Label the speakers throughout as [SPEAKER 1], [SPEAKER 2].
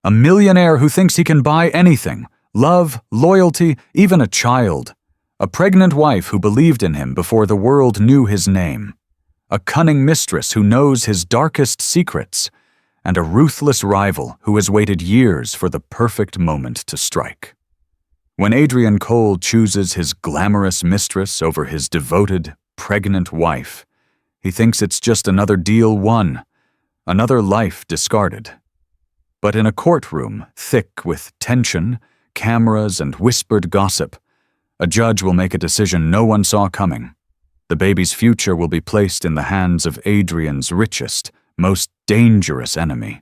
[SPEAKER 1] A millionaire who thinks he can buy anything: love, loyalty, even a child. A pregnant wife who believed in him before the world knew his name. A cunning mistress who knows his darkest secrets. And a ruthless rival who has waited years for the perfect moment to strike. When Adrian Cole chooses his glamorous mistress over his devoted, pregnant wife, he thinks it's just another deal won, another life discarded. But in a courtroom thick with tension, cameras, and whispered gossip, a judge will make a decision no one saw coming. The baby's future will be placed in the hands of Adrian's richest, most dangerous enemy.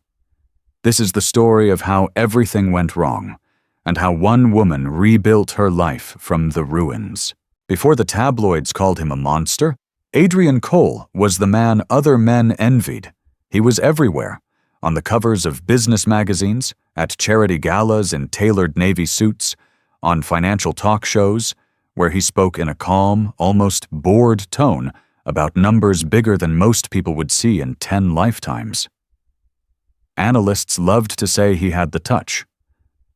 [SPEAKER 1] This is the story of how everything went wrong, and how one woman rebuilt her life from the ruins. Before the tabloids called him a monster, Adrian Cole was the man other men envied. He was everywhere, on the covers of business magazines, at charity galas in tailored navy suits, on financial talk shows, where he spoke in a calm, almost bored tone about numbers bigger than most people would see in 10 lifetimes. Analysts loved to say he had the touch,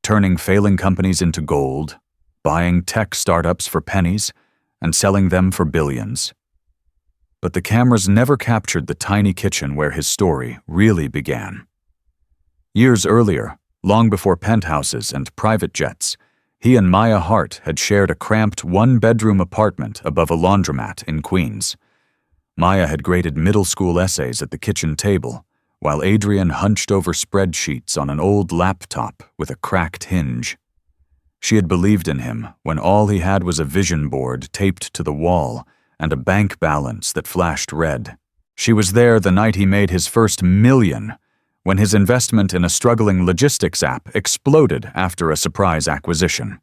[SPEAKER 1] turning failing companies into gold, buying tech startups for pennies, and selling them for billions. But the cameras never captured the tiny kitchen where his story really began. Years earlier, long before penthouses and private jets, he and Maya Hart had shared a cramped one-bedroom apartment above a laundromat in Queens. Maya had graded middle school essays at the kitchen table, while Adrian hunched over spreadsheets on an old laptop with a cracked hinge. She had believed in him when all he had was a vision board taped to the wall and a bank balance that flashed red. She was there the night he made his first $1 million, when his investment in a struggling logistics app exploded after a surprise acquisition.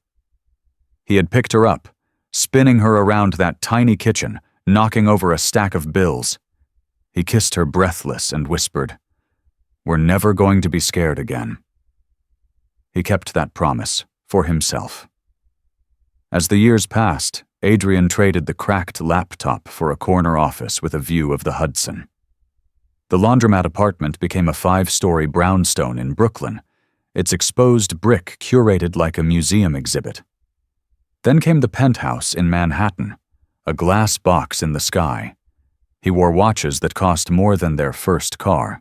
[SPEAKER 1] He had picked her up, spinning her around that tiny kitchen, knocking over a stack of bills. He kissed her breathless and whispered, "We're never going to be scared again." He kept that promise for himself. As the years passed, Adrian traded the cracked laptop for a corner office with a view of the Hudson. The laundromat apartment became a 5-story brownstone in Brooklyn, its exposed brick curated like a museum exhibit. Then came the penthouse in Manhattan, a glass box in the sky. He wore watches that cost more than their first car.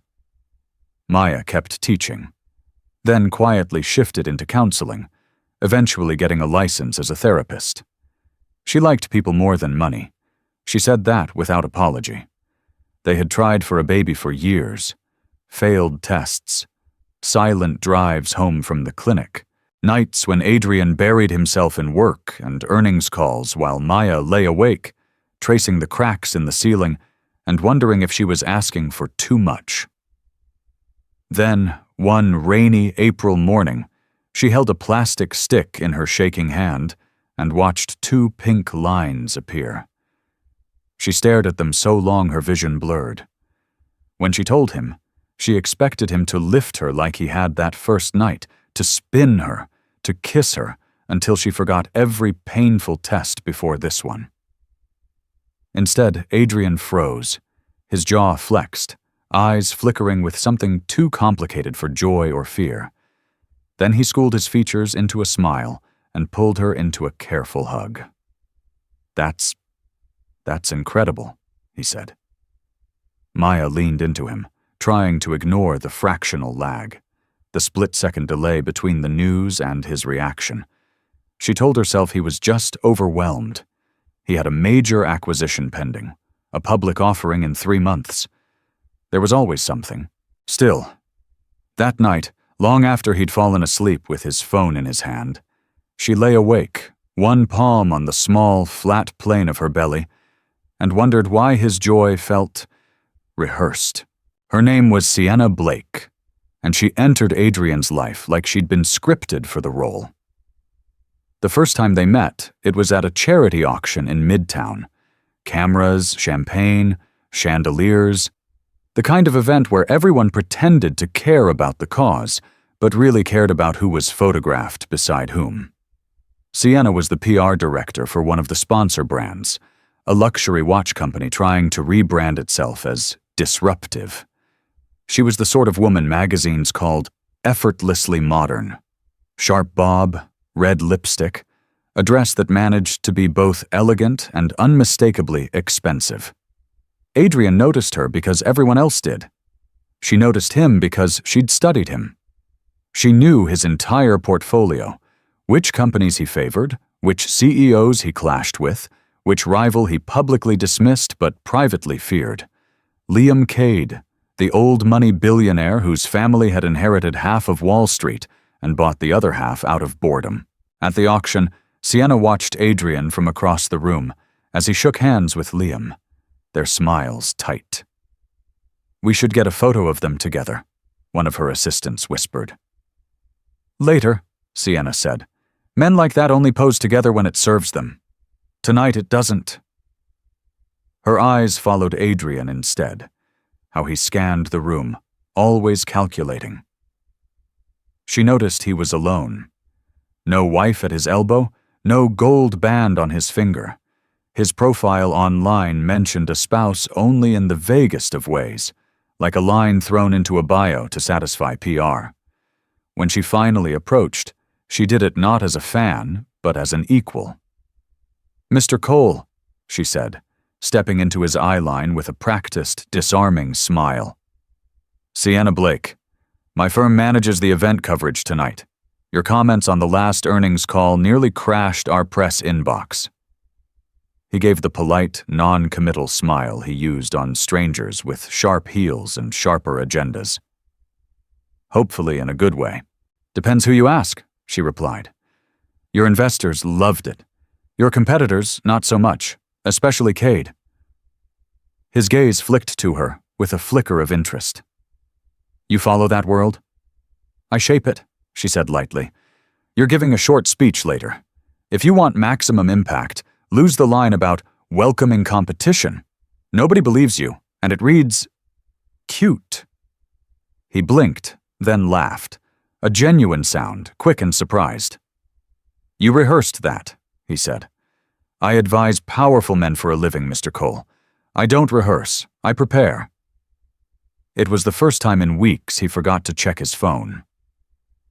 [SPEAKER 1] Maya kept teaching, then quietly shifted into counseling, eventually getting a license as a therapist. She liked people more than money. She said that without apology. They had tried for a baby for years, failed tests, silent drives home from the clinic, nights when Adrian buried himself in work and earnings calls while Maya lay awake, tracing the cracks in the ceiling and wondering if she was asking for too much. Then, one rainy April morning, she held a plastic stick in her shaking hand and watched 2 pink lines appear. She stared at them so long her vision blurred. When she told him, she expected him to lift her like he had that first night, to spin her, to kiss her, until she forgot every painful test before this one. Instead, Adrian froze, his jaw flexed, eyes flickering with something too complicated for joy or fear. Then he schooled his features into a smile and pulled her into a careful hug. That's incredible," he said. Maya leaned into him, trying to ignore the fractional lag, the split-second delay between the news and his reaction. She told herself he was just overwhelmed. He had a major acquisition pending, a public offering in 3 months. There was always something. Still, that night, long after he'd fallen asleep with his phone in his hand, she lay awake, one palm on the small, flat plane of her belly, and wondered why his joy felt rehearsed. Her name was Sienna Blake, and she entered Adrian's life like she'd been scripted for the role. The first time they met, it was at a charity auction in Midtown. Cameras, champagne, chandeliers, the kind of event where everyone pretended to care about the cause, but really cared about who was photographed beside whom. Sienna was the PR director for one of the sponsor brands, a luxury watch company trying to rebrand itself as disruptive. She was the sort of woman magazines called effortlessly modern. Sharp bob, red lipstick, a dress that managed to be both elegant and unmistakably expensive. Adrian noticed her because everyone else did. She noticed him because she'd studied him. She knew his entire portfolio, which companies he favored, which CEOs he clashed with, which rival he publicly dismissed but privately feared. Liam Cade, the old money billionaire whose family had inherited half of Wall Street and bought the other half out of boredom. At the auction, Sienna watched Adrian from across the room as he shook hands with Liam, their smiles tight. "We should get a photo of them together," one of her assistants whispered. "Later," Sienna said. "Men like that only pose together when it serves them. Tonight it doesn't." Her eyes followed Adrian instead, how he scanned the room, always calculating. She noticed he was alone. No wife at his elbow, no gold band on his finger. His profile online mentioned a spouse only in the vaguest of ways, like a line thrown into a bio to satisfy PR. When she finally approached, she did it not as a fan, but as an equal. "Mr. Cole," she said, stepping into his eye line with a practiced, disarming smile. "Sienna Blake. My firm manages the event coverage tonight. Your comments on the last earnings call nearly crashed our press inbox." He gave the polite, non-committal smile he used on strangers with sharp heels and sharper agendas. "Hopefully in a good way. Depends who you ask," she replied. "Your investors loved it. Your competitors, not so much, especially Cade." His gaze flicked to her with a flicker of interest. "You follow that world?" "I shape it," she said lightly. "You're giving a short speech later. If you want maximum impact, lose the line about welcoming competition. Nobody believes you, and it reads cute." He blinked, then laughed, a genuine sound, quick and surprised. "You rehearsed that," he said. "I advise powerful men for a living, Mr. Cole. I don't rehearse, I prepare." It was the first time in weeks he forgot to check his phone.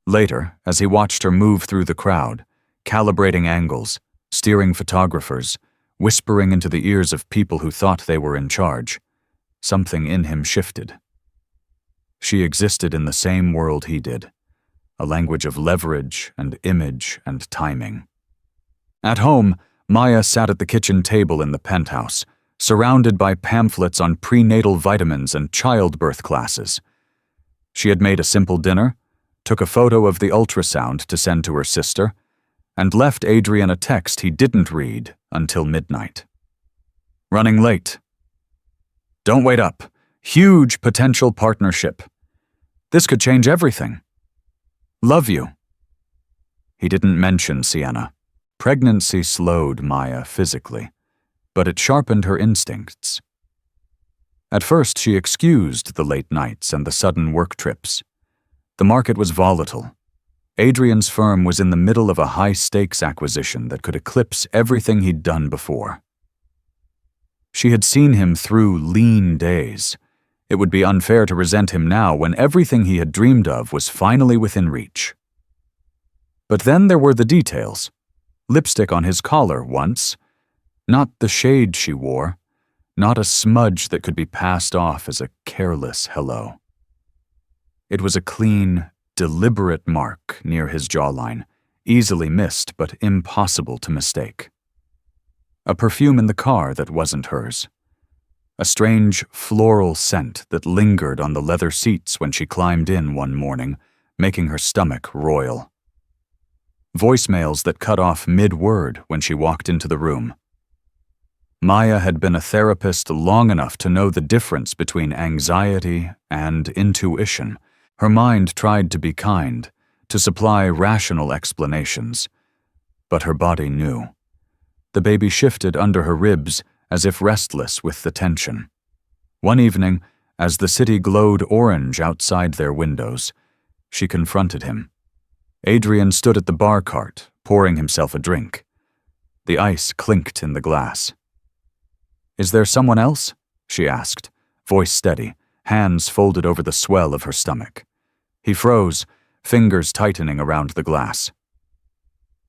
[SPEAKER 1] Later, as he watched her move through the crowd, calibrating angles, steering photographers, whispering into the ears of people who thought they were in charge, something in him shifted. She existed in the same world he did, a language of leverage and image and timing. At home, Maya sat at the kitchen table in the penthouse, surrounded by pamphlets on prenatal vitamins and childbirth classes. She had made a simple dinner, took a photo of the ultrasound to send to her sister, and left Adrian a text he didn't read until midnight. "Running late. Don't wait up. Huge potential partnership. This could change everything. Love you." He didn't mention Sienna. Pregnancy slowed Maya physically, but it sharpened her instincts. At first, she excused the late nights and the sudden work trips. The market was volatile. Adrian's firm was in the middle of a high-stakes acquisition that could eclipse everything he'd done before. She had seen him through lean days. It would be unfair to resent him now when everything he had dreamed of was finally within reach. But then there were the details. Lipstick on his collar once, not the shade she wore, not a smudge that could be passed off as a careless hello. It was a clean, deliberate mark near his jawline, easily missed but impossible to mistake. A perfume in the car that wasn't hers. A strange floral scent that lingered on the leather seats when she climbed in one morning, making her stomach roil. Voicemails that cut off mid-word when she walked into the room. Maya had been a therapist long enough to know the difference between anxiety and intuition. Her mind tried to be kind, to supply rational explanations. But her body knew. The baby shifted under her ribs as if restless with the tension. One evening, as the city glowed orange outside their windows, she confronted him. Adrian stood at the bar cart, pouring himself a drink. The ice clinked in the glass. "Is there someone else?" she asked, voice steady, hands folded over the swell of her stomach. He froze, fingers tightening around the glass.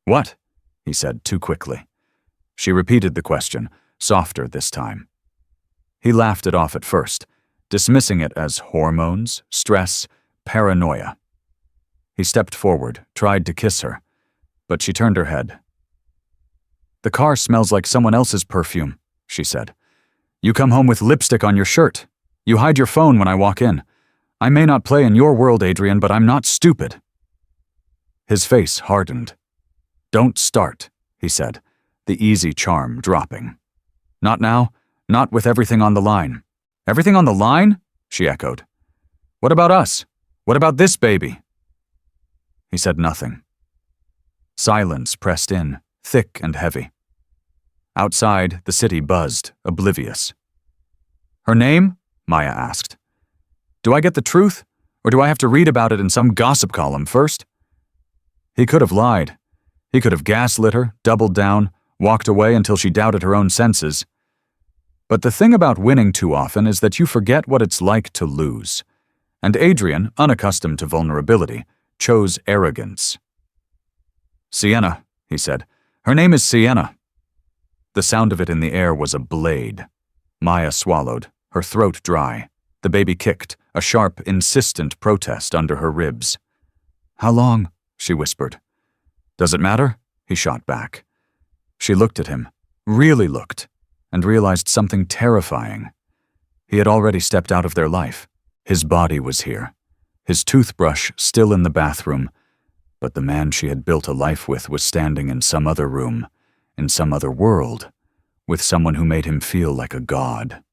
[SPEAKER 1] "What?" he said too quickly. She repeated the question, softer this time. He laughed it off at first, dismissing it as hormones, stress, paranoia. He stepped forward, tried to kiss her, but she turned her head. "The car smells like someone else's perfume," she said. "You come home with lipstick on your shirt. You hide your phone when I walk in. I may not play in your world, Adrian, but I'm not stupid." His face hardened. "Don't start," he said, the easy charm dropping. "Not now, not with everything on the line." "Everything on the line?" she echoed. "What about us? What about this baby?" He said nothing. Silence pressed in, thick and heavy. Outside, the city buzzed, oblivious. "Her name?" Maya asked. "Do I get the truth, or do I have to read about it in some gossip column first?" He could have lied. He could have gaslit her, doubled down, walked away until she doubted her own senses. But the thing about winning too often is that you forget what it's like to lose. And Adrian, unaccustomed to vulnerability, chose arrogance. "Sienna," he said. "Her name is Sienna." The sound of it in the air was a blade. Maya swallowed, her throat dry. The baby kicked, a sharp, insistent protest under her ribs. "How long?" she whispered. "Does it matter?" he shot back. She looked at him, really looked, and realized something terrifying. He had already stepped out of their life. His body was here, his toothbrush still in the bathroom, but the man she had built a life with was standing in some other room, in some other world, with someone who made him feel like a god.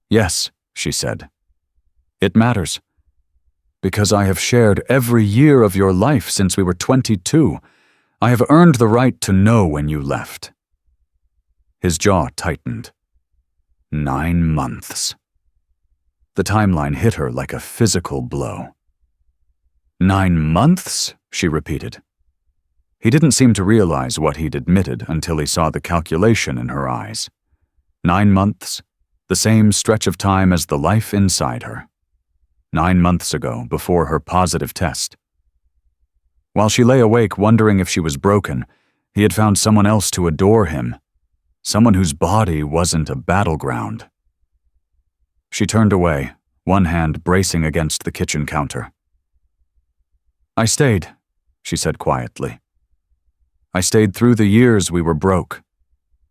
[SPEAKER 1] "Yes," she said. "It matters. Because I have shared every year of your life since we were 22. I have earned the right to know when you left." His jaw tightened. 9 months. The timeline hit her like a physical blow. 9 months? She repeated. He didn't seem to realize what he'd admitted until he saw the calculation in her eyes. 9 months, the same stretch of time as the life inside her. 9 months ago, before her positive test. While she lay awake wondering if she was broken, he had found someone else to adore him, someone whose body wasn't a battleground. She turned away, one hand bracing against the kitchen counter. "I stayed," she said quietly. "I stayed through the years we were broke.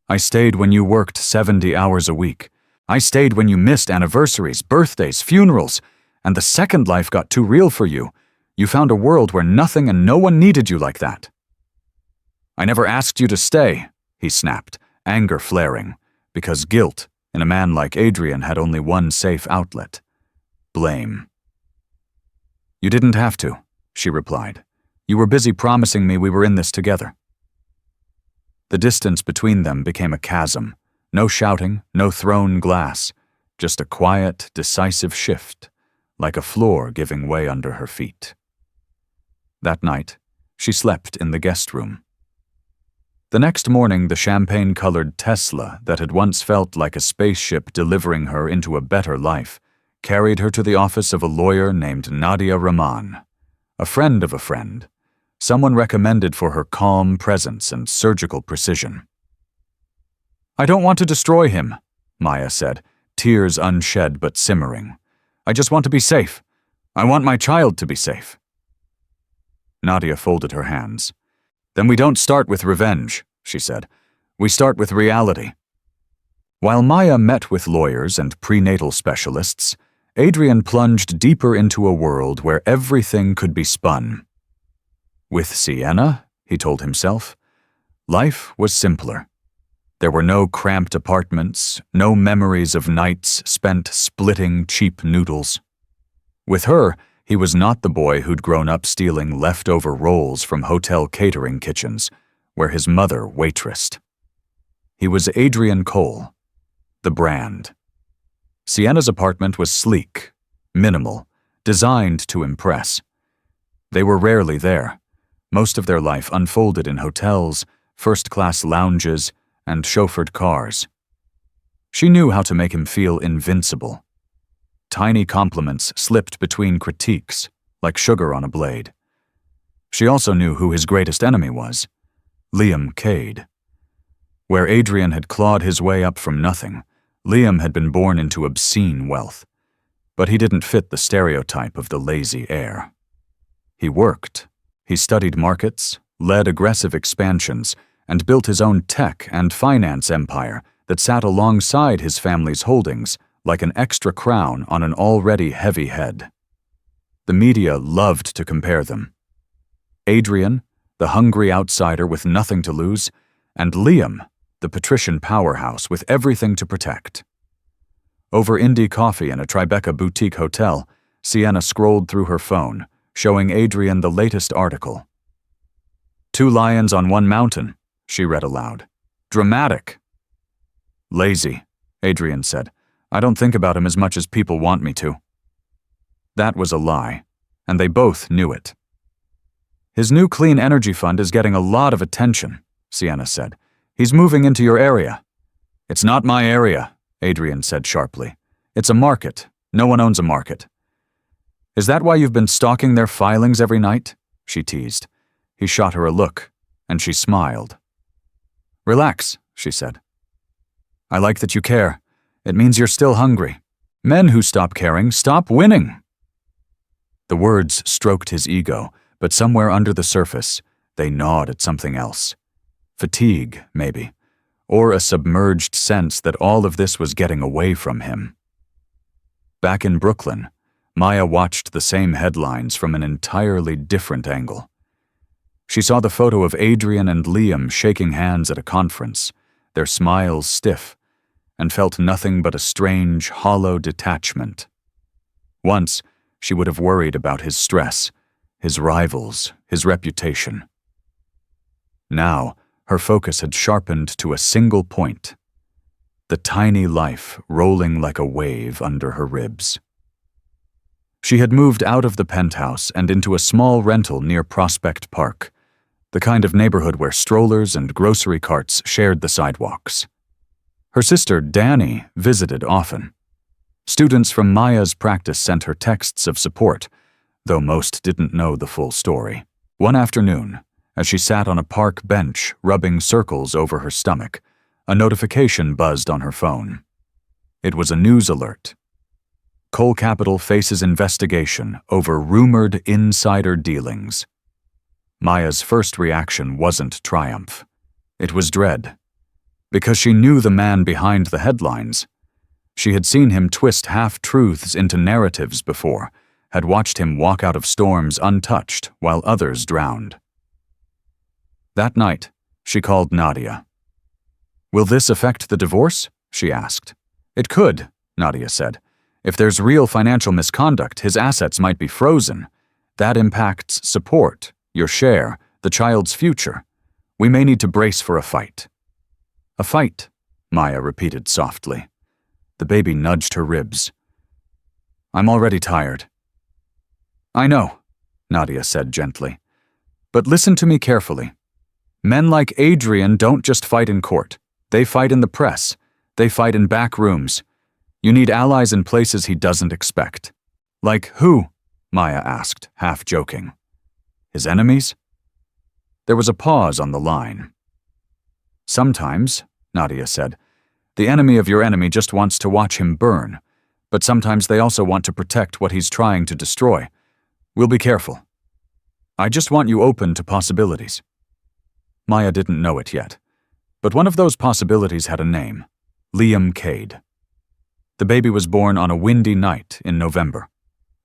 [SPEAKER 1] I stayed when you worked 70 hours a week. I stayed when you missed anniversaries, birthdays, funerals, and the second life got too real for you. You found a world where nothing and no one needed you like that." "I never asked you to stay," he snapped, anger flaring, because guilt, in a man like Adrian, had only one safe outlet: blame. "You didn't have to," she replied. "You were busy promising me we were in this together." The distance between them became a chasm. No shouting, no thrown glass, just a quiet, decisive shift, like a floor giving way under her feet. That night, she slept in the guest room. The next morning, the champagne-colored Tesla that had once felt like a spaceship delivering her into a better life carried her to the office of a lawyer named Nadia Rahman, a friend of a friend, someone recommended for her calm presence and surgical precision. "I don't want to destroy him," Maya said, tears unshed but simmering. "I just want to be safe. I want my child to be safe." Nadia folded her hands. "Then we don't start with revenge," she said. "We start with reality." While Maya met with lawyers and prenatal specialists, Adrian plunged deeper into a world where everything could be spun. With Sienna, he told himself, life was simpler. There were no cramped apartments, no memories of nights spent splitting cheap noodles. With her, he was not the boy who'd grown up stealing leftover rolls from hotel catering kitchens, where his mother waitressed. He was Adrian Cole, the brand. Sienna's apartment was sleek, minimal, designed to impress. They were rarely there. Most of their life unfolded in hotels, first-class lounges, and chauffeured cars. She knew how to make him feel invincible. Tiny compliments slipped between critiques, like sugar on a blade. She also knew who his greatest enemy was, Liam Cade. Where Adrian had clawed his way up from nothing, Liam had been born into obscene wealth. But he didn't fit the stereotype of the lazy heir. He worked. He studied markets, led aggressive expansions, and built his own tech and finance empire that sat alongside his family's holdings like an extra crown on an already heavy head. The media loved to compare them. Adrian, the hungry outsider with nothing to lose, and Liam, the patrician powerhouse with everything to protect. Over indie coffee in a Tribeca boutique hotel, Sienna scrolled through her phone, showing Adrian the latest article. "Two lions on one mountain," she read aloud. "Dramatic." "Lazy," Adrian said. "I don't think about him as much as people want me to." That was a lie, and they both knew it. "His new clean energy fund is getting a lot of attention," Sienna said. "He's moving into your area." "It's not my area," Adrian said sharply. "It's a market. No one owns a market." "Is that why you've been stalking their filings every night?" she teased. He shot her a look, and she smiled. "Relax," she said. "I like that you care. It means you're still hungry. Men who stop caring stop winning." The words stroked his ego, but somewhere under the surface, they gnawed at something else. Fatigue, maybe, or a submerged sense that all of this was getting away from him. Back in Brooklyn, Maya watched the same headlines from an entirely different angle. She saw the photo of Adrian and Liam shaking hands at a conference, their smiles stiff, and felt nothing but a strange, hollow detachment. Once, she would have worried about his stress, his rivals, his reputation. Now, her focus had sharpened to a single point, the tiny life rolling like a wave under her ribs. She had moved out of the penthouse and into a small rental near Prospect Park, the kind of neighborhood where strollers and grocery carts shared the sidewalks. Her sister, Danny, visited often. Students from Maya's practice sent her texts of support, though most didn't know the full story. One afternoon, as she sat on a park bench rubbing circles over her stomach, a notification buzzed on her phone. It was a news alert. Coal Capital faces investigation over rumored insider dealings. Maya's first reaction wasn't triumph. It was dread. Because she knew the man behind the headlines. She had seen him twist half-truths into narratives before, had watched him walk out of storms untouched while others drowned. That night, she called Nadia. "Will this affect the divorce?" she asked. "It could," Nadia said. "If there's real financial misconduct, his assets might be frozen. That impacts support, your share, the child's future. We may need to brace for a fight." "A fight," Maya repeated softly. The baby nudged her ribs. "I'm already tired." "I know," Nadia said gently. "But listen to me carefully. Men like Adrian don't just fight in court. They fight in the press. They fight in back rooms. You need allies in places he doesn't expect." "Like who?" Maya asked, half joking. "His enemies?" There was a pause on the line. "Sometimes," Nadia said, "the enemy of your enemy just wants to watch him burn, but sometimes they also want to protect what he's trying to destroy. We'll be careful. I just want you open to possibilities." Maya didn't know it yet, but one of those possibilities had a name, Liam Cade. The baby was born on a windy night in November.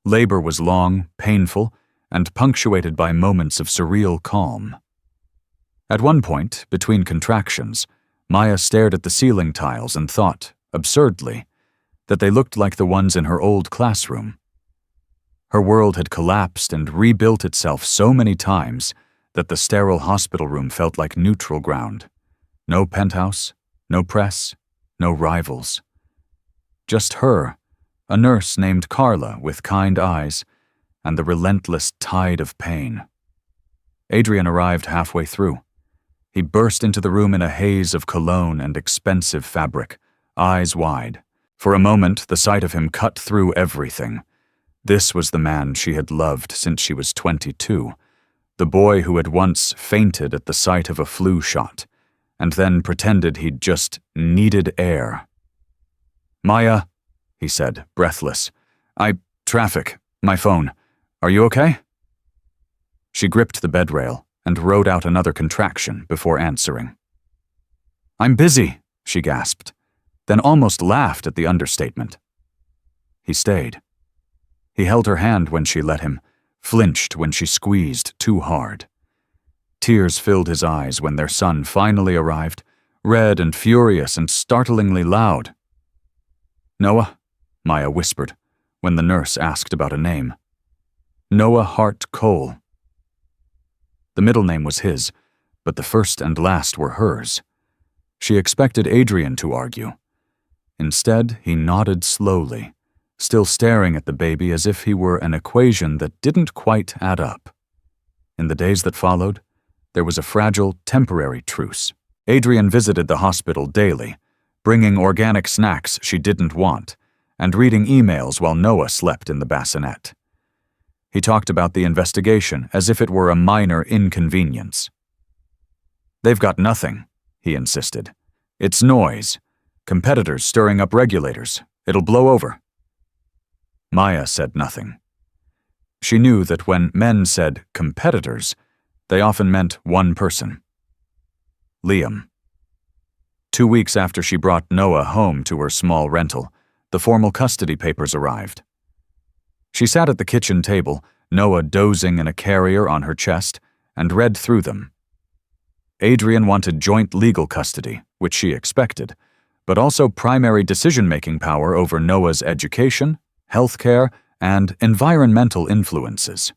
[SPEAKER 1] Labor was long, painful, and punctuated by moments of surreal calm. At one point, between contractions, Maya stared at the ceiling tiles and thought, absurdly, that they looked like the ones in her old classroom. Her world had collapsed and rebuilt itself so many times that the sterile hospital room felt like neutral ground. No penthouse, no press, no rivals. Just her, a nurse named Carla with kind eyes, and the relentless tide of pain. Adrian arrived halfway through. He burst into the room in a haze of cologne and expensive fabric, eyes wide. For a moment, the sight of him cut through everything. This was the man she had loved since she was 22, the boy who had once fainted at the sight of a flu shot, and then pretended he'd just needed air. "Maya," he said, breathless. Traffic. My phone. Are you okay?" She gripped the bed rail and wrote out another contraction before answering. "I'm busy," she gasped, then almost laughed at the understatement. He stayed. He held her hand when she let him, flinched when she squeezed too hard. Tears filled his eyes when their son finally arrived, red and furious and startlingly loud. "Noah," Maya whispered, when the nurse asked about a name. "Noah Hart Cole." The middle name was his, but the first and last were hers. She expected Adrian to argue. Instead, he nodded slowly, still staring at the baby as if he were an equation that didn't quite add up. In the days that followed, there was a fragile, temporary truce. Adrian visited the hospital daily, bringing organic snacks she didn't want, and reading emails while Noah slept in the bassinet. He talked about the investigation as if it were a minor inconvenience. "They've got nothing," he insisted. "It's noise. Competitors stirring up regulators. It'll blow over." Maya said nothing. She knew that when men said competitors, they often meant one person. Liam. 2 weeks after she brought Noah home to her small rental, the formal custody papers arrived. She sat at the kitchen table, Noah dozing in a carrier on her chest, and read through them. Adrian wanted joint legal custody, which she expected, but also primary decision-making power over Noah's education, health care, and environmental influences.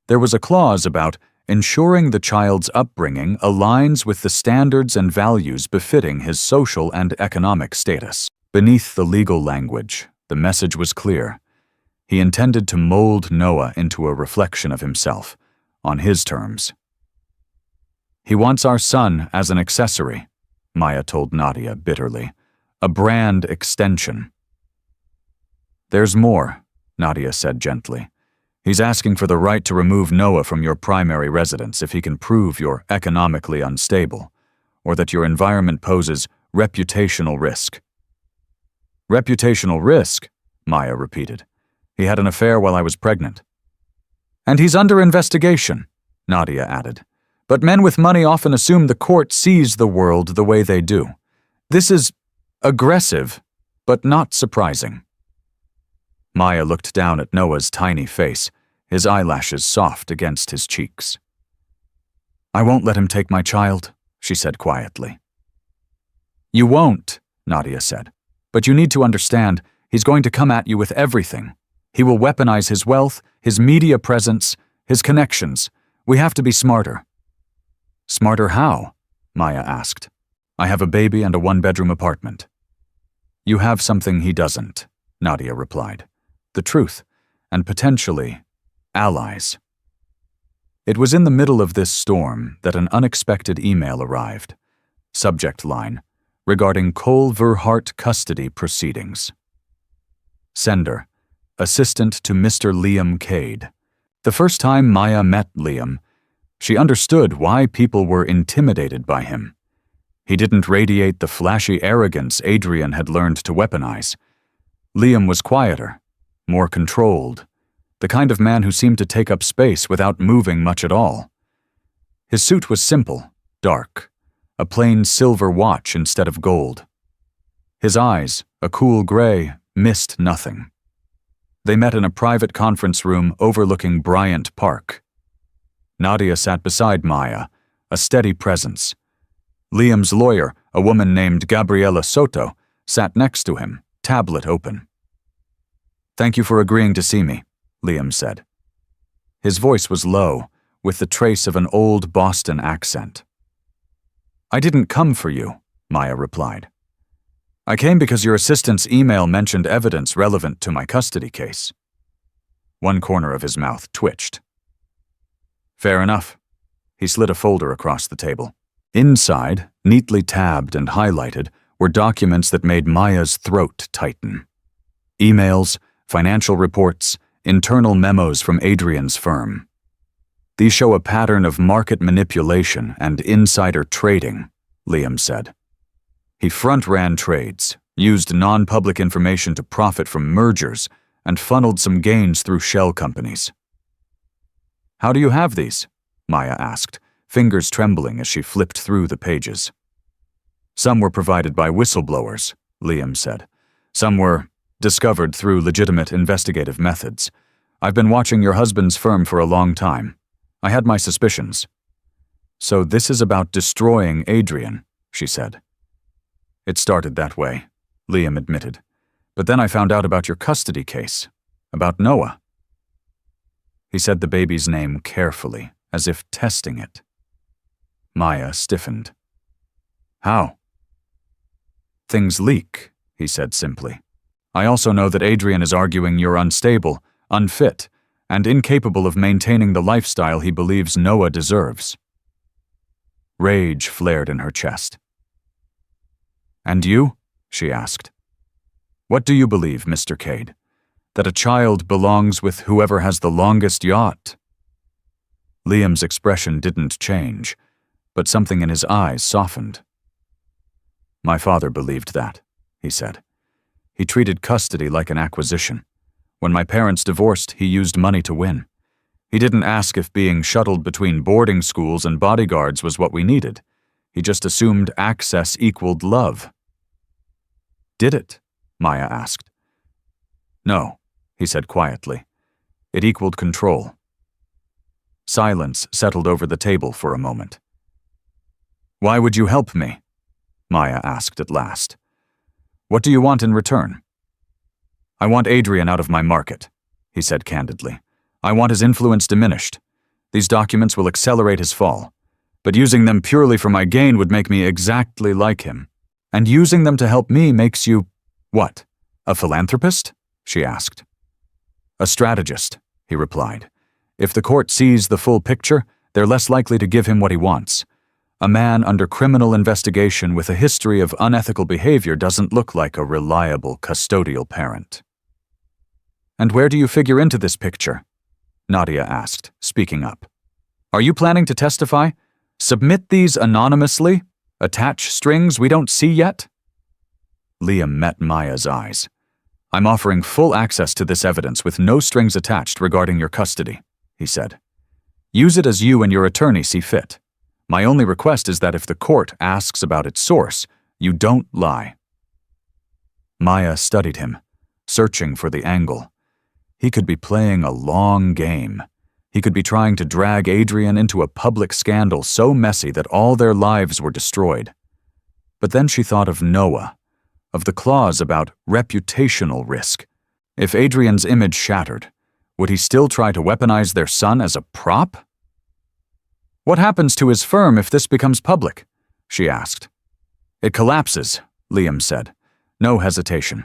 [SPEAKER 1] There was a clause about ensuring the child's upbringing aligns with the standards and values befitting his social and economic status. Beneath the legal language, the message was clear. He intended to mold Noah into a reflection of himself, on his terms. "He wants our son as an accessory," Maya told Nadia bitterly. "A brand extension." "There's more," Nadia said gently. "He's asking for the right to remove Noah from your primary residence if he can prove you're economically unstable, or that your environment poses reputational risk." "Reputational risk?" Maya repeated. "He had an affair while I was pregnant." "And he's under investigation," Nadia added. "But men with money often assume the court sees the world the way they do. This is aggressive, but not surprising." Maya looked down at Noah's tiny face, his eyelashes soft against his cheeks. "I won't let him take my child," she said quietly. "You won't," Nadia said. "But you need to understand, he's going to come at you with everything. He will weaponize his wealth, his media presence, his connections. We have to be smarter." "Smarter how?" Maya asked. "I have a baby and a one-bedroom apartment." "You have something he doesn't," Nadia replied. "The truth, and potentially, allies." It was in the middle of this storm that an unexpected email arrived. Subject line: regarding Cole Verhart custody proceedings. Sender: assistant to Mr. Liam Cade. The first time Maya met Liam, she understood why people were intimidated by him. He didn't radiate the flashy arrogance Adrian had learned to weaponize. Liam was quieter, more controlled, the kind of man who seemed to take up space without moving much at all. His suit was simple, dark, a plain silver watch instead of gold. His eyes, a cool gray, missed nothing. They met in a private conference room overlooking Bryant Park. Nadia sat beside Maya, a steady presence. Liam's lawyer, a woman named Gabriela Soto, sat next to him, tablet open. "Thank you for agreeing to see me," Liam said. His voice was low, with the trace of an old Boston accent. "I didn't come for you," Maya replied. "I came because your assistant's email mentioned evidence relevant to my custody case." One corner of his mouth twitched. "Fair enough." He slid a folder across the table. Inside, neatly tabbed and highlighted, were documents that made Maya's throat tighten. Emails, financial reports, internal memos from Adrian's firm. These show a pattern of market manipulation and insider trading, Liam said. He front-ran trades, used non-public information to profit from mergers, and funneled some gains through shell companies. How do you have these? Maya asked, fingers trembling as she flipped through the pages. Some were provided by whistleblowers, Liam said. Some were discovered through legitimate investigative methods. I've been watching your husband's firm for a long time. I had my suspicions. So this is about destroying Adrian, she said. It started that way, Liam admitted. But then I found out about your custody case, about Noah. He said the baby's name carefully, as if testing it. Maya stiffened. How? Things leak, he said simply. I also know that Adrian is arguing you're unstable, unfit, and incapable of maintaining the lifestyle he believes Noah deserves. Rage flared in her chest. And you? She asked. What do you believe, Mr. Cade? That a child belongs with whoever has the longest yacht? Liam's expression didn't change, but something in his eyes softened. My father believed that, he said. He treated custody like an acquisition. When my parents divorced, he used money to win. He didn't ask if being shuttled between boarding schools and bodyguards was what we needed. He just assumed access equaled love. Did it? Maya asked. No, he said quietly. It equaled control. Silence settled over the table for a moment. Why would you help me? Maya asked at last. What do you want in return? I want Adrian out of my market, he said candidly. I want his influence diminished. These documents will accelerate his fall, but using them purely for my gain would make me exactly like him. And using them to help me makes you, what, a philanthropist? She asked. A strategist, he replied. If the court sees the full picture, they're less likely to give him what he wants. A man under criminal investigation with a history of unethical behavior doesn't look like a reliable custodial parent. And where do you figure into this picture? Nadia asked, speaking up. Are you planning to testify? Submit these anonymously? Attach strings we don't see yet? Liam met Maya's eyes. I'm offering full access to this evidence with no strings attached regarding your custody, he said. Use it as you and your attorney see fit. My only request is that if the court asks about its source, you don't lie. Maya studied him, searching for the angle. He could be playing a long game. He could be trying to drag Adrian into a public scandal so messy that all their lives were destroyed. But then she thought of Noah, of the clause about reputational risk. If Adrian's image shattered, would he still try to weaponize their son as a prop? What happens to his firm if this becomes public? She asked. It collapses, Liam said. No hesitation.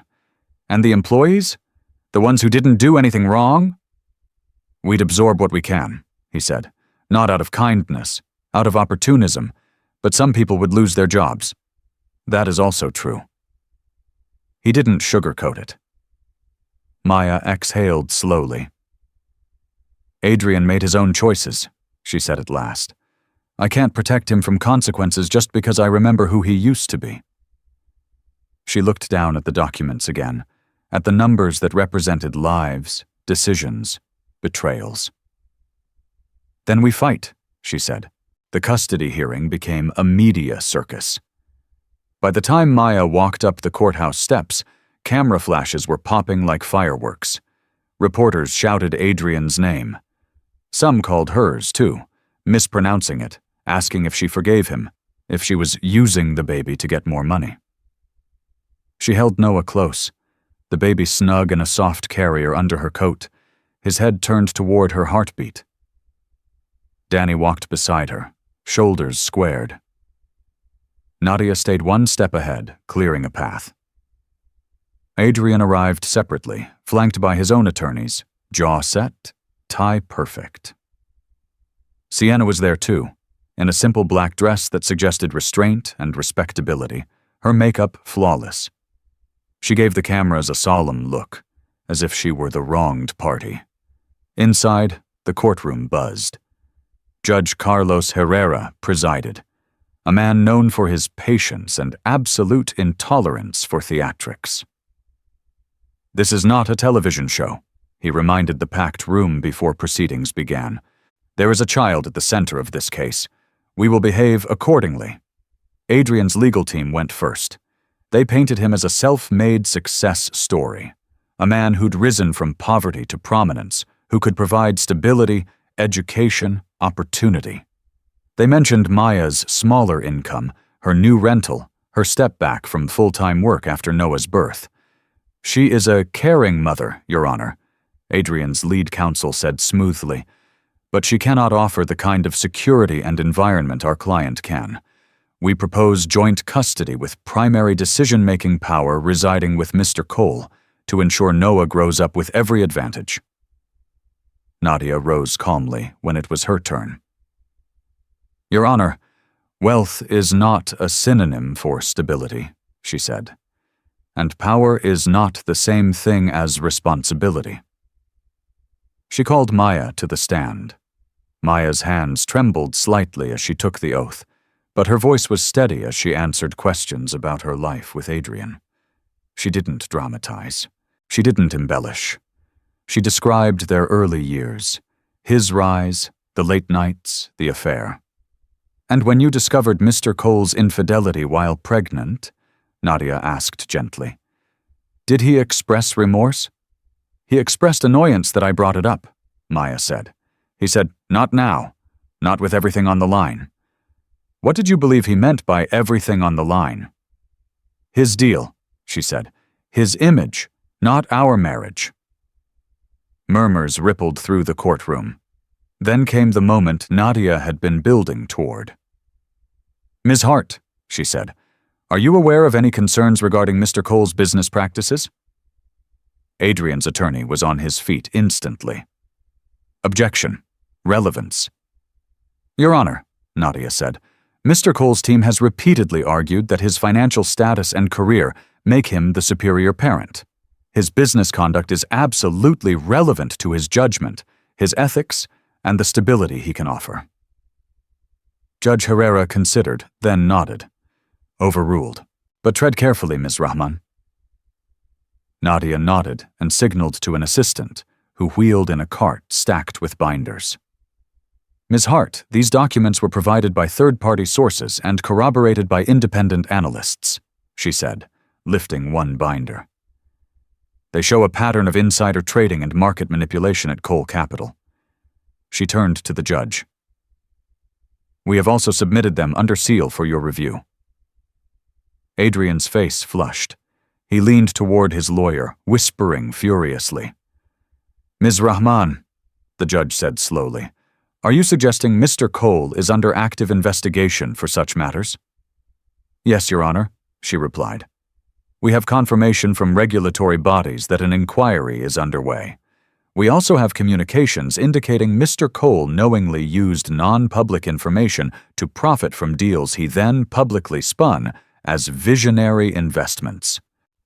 [SPEAKER 1] And the employees? The ones who didn't do anything wrong? We'd absorb what we can, he said. Not out of kindness, out of opportunism, but some people would lose their jobs. That is also true. He didn't sugarcoat it. Maya exhaled slowly. Adrian made his own choices, she said at last. I can't protect him from consequences just because I remember who he used to be. She looked down at the documents again, at the numbers that represented lives, decisions, betrayals. Then we fight, she said. The custody hearing became a media circus. By the time Maya walked up the courthouse steps, camera flashes were popping like fireworks. Reporters shouted Adrian's name. Some called hers, too, mispronouncing it, asking if she forgave him, if she was using the baby to get more money. She held Noah close, the baby snug in a soft carrier under her coat, his head turned toward her heartbeat. Danny walked beside her, shoulders squared. Nadia stayed one step ahead, clearing a path. Adrian arrived separately, flanked by his own attorneys, jaw set, tie perfect. Sienna was there too, in a simple black dress that suggested restraint and respectability, her makeup flawless. She gave the cameras a solemn look, as if she were the wronged party. Inside, the courtroom buzzed. Judge Carlos Herrera presided, a man known for his patience and absolute intolerance for theatrics. "This is not a television show," he reminded the packed room before proceedings began. "There is a child at the center of this case. We will behave accordingly." Adrian's legal team went first. They painted him as a self-made success story, a man who'd risen from poverty to prominence, who could provide stability, education, opportunity. They mentioned Maya's smaller income, her new rental, her step back from full-time work after Noah's birth. "She is a caring mother, Your Honor," Adrian's lead counsel said smoothly, "but she cannot offer the kind of security and environment our client can. We propose joint custody with primary decision-making power residing with Mr. Cole to ensure Noah grows up with every advantage." Nadia rose calmly when it was her turn. "Your Honor, wealth is not a synonym for stability," she said, "and power is not the same thing as responsibility." She called Maya to the stand. Maya's hands trembled slightly as she took the oath, but her voice was steady as she answered questions about her life with Adrian. She didn't dramatize. She didn't embellish. She described their early years, his rise, the late nights, the affair. "And when you discovered Mr. Cole's infidelity while pregnant," Nadia asked gently, "did he express remorse?" "He expressed annoyance that I brought it up," Maya said. "He said, 'Not now, not with everything on the line.'" "What did you believe he meant by everything on the line?" "His deal," she said. "His image, not our marriage." Murmurs rippled through the courtroom. Then came the moment Nadia had been building toward. "Ms. Hart," she said, "are you aware of any concerns regarding Mr. Cole's business practices?" Adrian's attorney was on his feet instantly. "Objection. Relevance." "Your Honor," Nadia said, "Mr. Cole's team has repeatedly argued that his financial status and career make him the superior parent. His business conduct is absolutely relevant to his judgment, his ethics, and the stability he can offer." Judge Herrera considered, then nodded. "Overruled. But tread carefully, Ms. Rahman." Nadia nodded and signaled to an assistant, who wheeled in a cart stacked with binders. "Ms. Hart, these documents were provided by third-party sources and corroborated by independent analysts," she said, lifting one binder. "They show a pattern of insider trading and market manipulation at Cole Capital." She turned to the judge. "We have also submitted them under seal for your review." Adrian's face flushed. He leaned toward his lawyer, whispering furiously. "Ms. Rahman," the judge said slowly, "are you suggesting Mr. Cole is under active investigation for such matters?" "Yes, Your Honor," she replied. "We have confirmation from regulatory bodies that an inquiry is underway. We also have communications indicating Mr. Cole knowingly used non-public information to profit from deals he then publicly spun as visionary investments."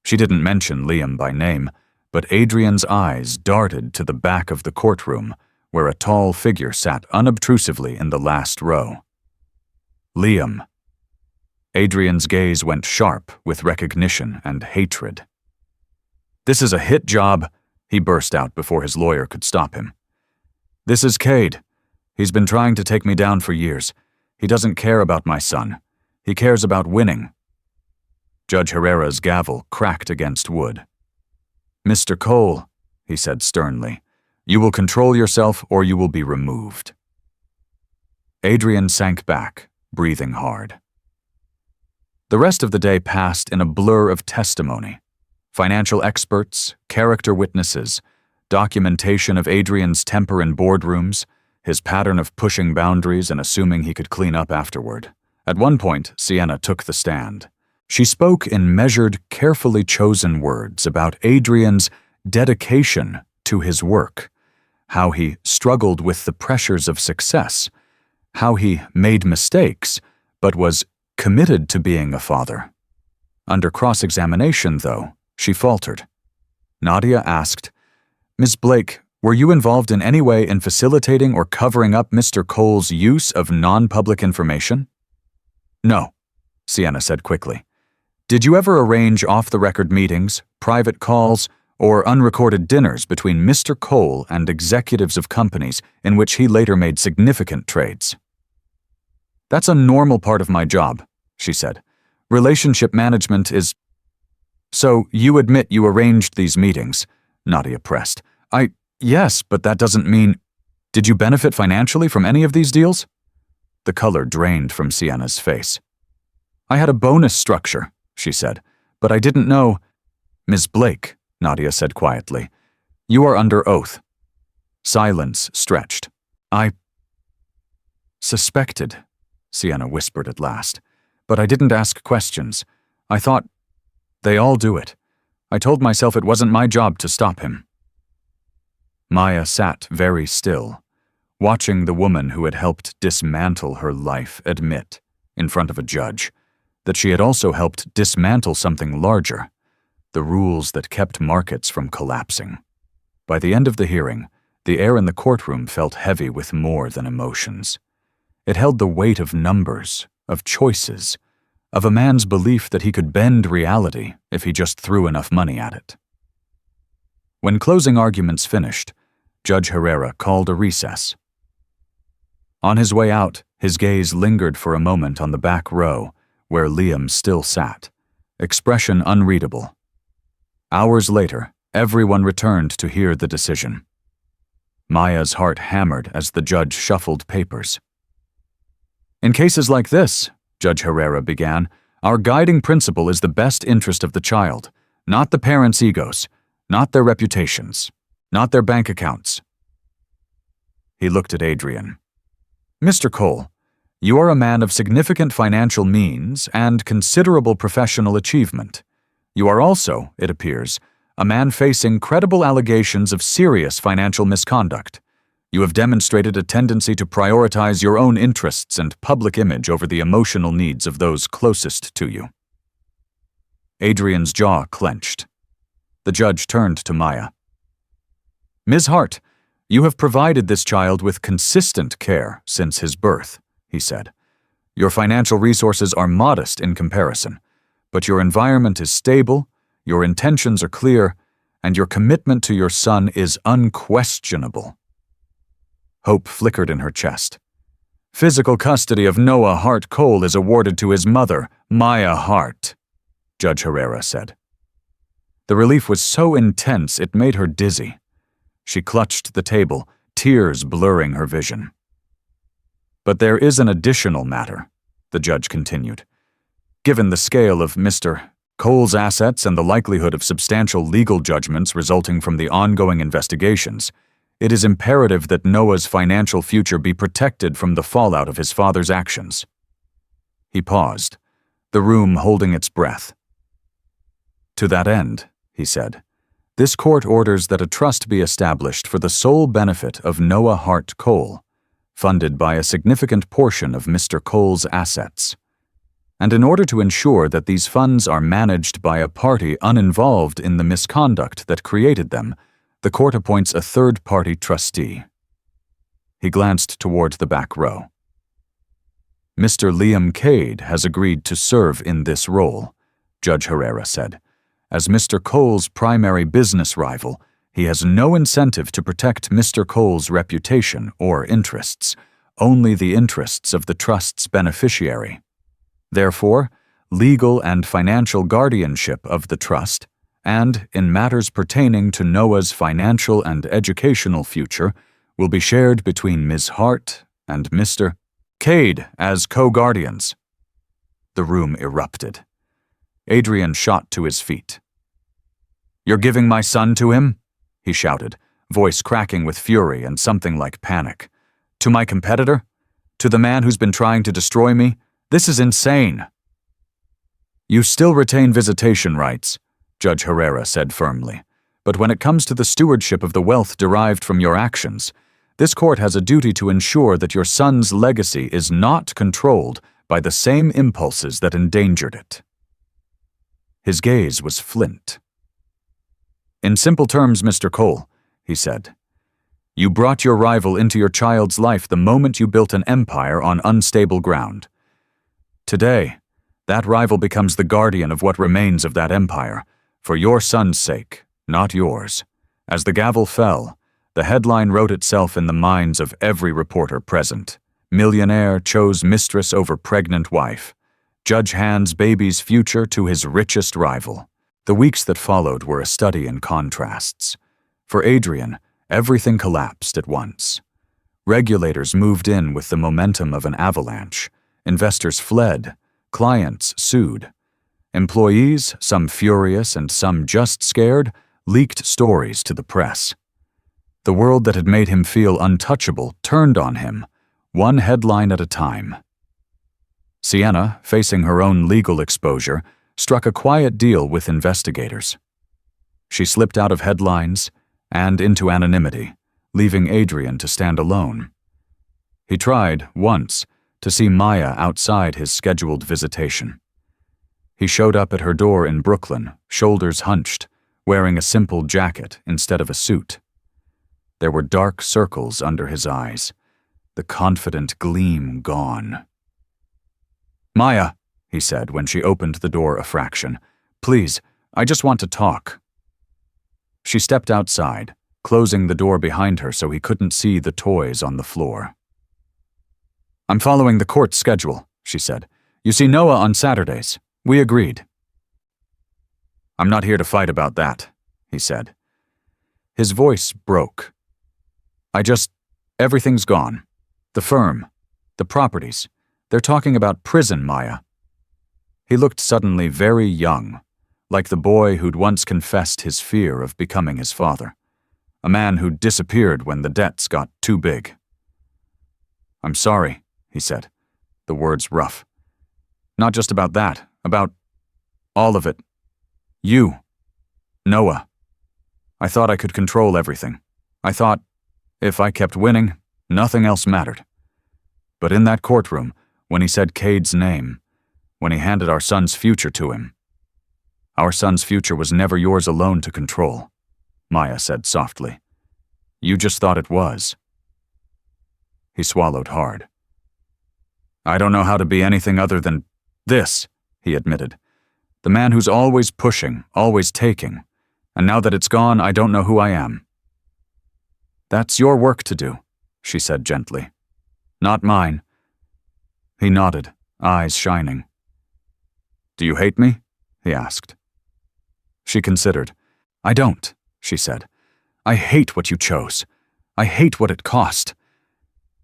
[SPEAKER 1] She didn't mention Liam by name, but Adrian's eyes darted to the back of the courtroom, where a tall figure sat unobtrusively in the last row. Liam. Adrian's gaze went sharp with recognition and hatred. "This is a hit job," he burst out before his lawyer could stop him. "This is Cade. He's been trying to take me down for years. He doesn't care about my son. He cares about winning." Judge Herrera's gavel cracked against wood. "Mr. Cole," he said sternly, "you will control yourself or you will be removed." Adrian sank back, breathing hard. The rest of the day passed in a blur of testimony. Financial experts, character witnesses, documentation of Adrian's temper in boardrooms, his pattern of pushing boundaries and assuming he could clean up afterward. At one point, Sienna took the stand. She spoke in measured, carefully chosen words about Adrian's dedication to his work, how he struggled with the pressures of success, how he made mistakes, but was committed to being a father. Under cross-examination, though, she faltered. Nadia asked, "Miss Blake, were you involved in any way in facilitating or covering up Mr. Cole's use of non-public information?" "No," Sienna said quickly. "Did you ever arrange off-the-record meetings, private calls, or unrecorded dinners between Mr. Cole and executives of companies in which he later made significant trades?" "That's a normal part of my job," she said. "Relationship management is—" "So you admit you arranged these meetings?" Nadia pressed. Yes, but that doesn't mean— Did you benefit financially from any of these deals?" The color drained from Sienna's face. "I had a bonus structure," she said, "but I didn't know—" "Ms. Blake," Nadia said quietly, "you are under oath." Silence stretched. "I suspected," Sienna whispered at last, "but I didn't ask questions. I thought, they all do it. I told myself it wasn't my job to stop him." Maya sat very still, watching the woman who had helped dismantle her life admit, in front of a judge, that she had also helped dismantle something larger, the rules that kept markets from collapsing. By the end of the hearing, the air in the courtroom felt heavy with more than emotions. It held the weight of numbers, of choices, of a man's belief that he could bend reality if he just threw enough money at it. When closing arguments finished, Judge Herrera called a recess. On his way out, his gaze lingered for a moment on the back row, where Liam still sat, expression unreadable. Hours later, everyone returned to hear the decision. Maya's heart hammered as the judge shuffled papers. "In cases like this," Judge Herrera began, "our guiding principle is the best interest of the child, not the parents' egos, not their reputations, not their bank accounts." He looked at Adrian. "Mr. Cole, you are a man of significant financial means and considerable professional achievement. You are also, it appears, a man facing credible allegations of serious financial misconduct. You have demonstrated a tendency to prioritize your own interests and public image over the emotional needs of those closest to you." Adrian's jaw clenched. The judge turned to Maya. "Ms. Hart, you have provided this child with consistent care since his birth," he said. "Your financial resources are modest in comparison, but your environment is stable, your intentions are clear, and your commitment to your son is unquestionable." Hope flickered in her chest. "Physical custody of Noah Hart Cole is awarded to his mother, Maya Hart," Judge Herrera said. The relief was so intense it made her dizzy. She clutched the table, tears blurring her vision. "But there is an additional matter," the judge continued. "Given the scale of Mr. Cole's assets and the likelihood of substantial legal judgments resulting from the ongoing investigations, it is imperative that Noah's financial future be protected from the fallout of his father's actions." He paused, the room holding its breath. "To that end," he said, "this court orders that a trust be established for the sole benefit of Noah Hart Cole, funded by a significant portion of Mr. Cole's assets. And in order to ensure that these funds are managed by a party uninvolved in the misconduct that created them, the court appoints a third-party trustee." He glanced toward the back row. "Mr. Liam Cade has agreed to serve in this role," Judge Herrera said. "As Mr. Cole's primary business rival, he has no incentive to protect Mr. Cole's reputation or interests, only the interests of the trust's beneficiary. Therefore, legal and financial guardianship of the trust, and, in matters pertaining to Noah's financial and educational future, will be shared between Ms. Hart and Mr. Cade as co-guardians." The room erupted. Adrian shot to his feet. "You're giving my son to him?" he shouted, voice cracking with fury and something like panic. "To my competitor? To the man who's been trying to destroy me? This is insane." "You still retain visitation rights," Judge Herrera said firmly. "But when it comes to the stewardship of the wealth derived from your actions, this court has a duty to ensure that your son's legacy is not controlled by the same impulses that endangered it." His gaze was flint. "In simple terms, Mr. Cole," he said, "you brought your rival into your child's life the moment you built an empire on unstable ground. Today, that rival becomes the guardian of what remains of that empire, for your son's sake, not yours." As the gavel fell, the headline wrote itself in the minds of every reporter present. Millionaire chose mistress over pregnant wife. Judge hands baby's future to his richest rival. The weeks that followed were a study in contrasts. For Adrian, everything collapsed at once. Regulators moved in with the momentum of an avalanche. Investors fled. Clients sued. Employees, some furious and some just scared, leaked stories to the press. The world that had made him feel untouchable turned on him, one headline at a time. Sienna, facing her own legal exposure, struck a quiet deal with investigators. She slipped out of headlines and into anonymity, leaving Adrian to stand alone. He tried, once, to see Maya outside his scheduled visitation. He showed up at her door in Brooklyn, shoulders hunched, wearing a simple jacket instead of a suit. There were dark circles under his eyes, the confident gleam gone. "Maya," he said when she opened the door a fraction, "please, I just want to talk." She stepped outside, closing the door behind her so he couldn't see the toys on the floor. "I'm following the court schedule," she said. "You see Noah on Saturdays. We agreed." "I'm not here to fight about that," he said. His voice broke. Everything's gone. The firm, the properties. They're talking about prison, Maya." He looked suddenly very young, like the boy who'd once confessed his fear of becoming his father, a man who'd disappeared when the debts got too big. "I'm sorry," he said, the words rough. "Not just about that, about all of it. You, Noah. I thought I could control everything. I thought, if I kept winning, nothing else mattered. But in that courtroom, when he said Cade's name, when he handed our son's future to him, our son's future was never yours alone to control," Maya said softly. "You just thought it was." He swallowed hard. "I don't know how to be anything other than this," he admitted. "The man who's always pushing, always taking. And now that it's gone, I don't know who I am." "That's your work to do," she said gently. "Not mine." He nodded, eyes shining. "Do you hate me?" he asked. She considered. "I don't," she said. "I hate what you chose. I hate what it cost.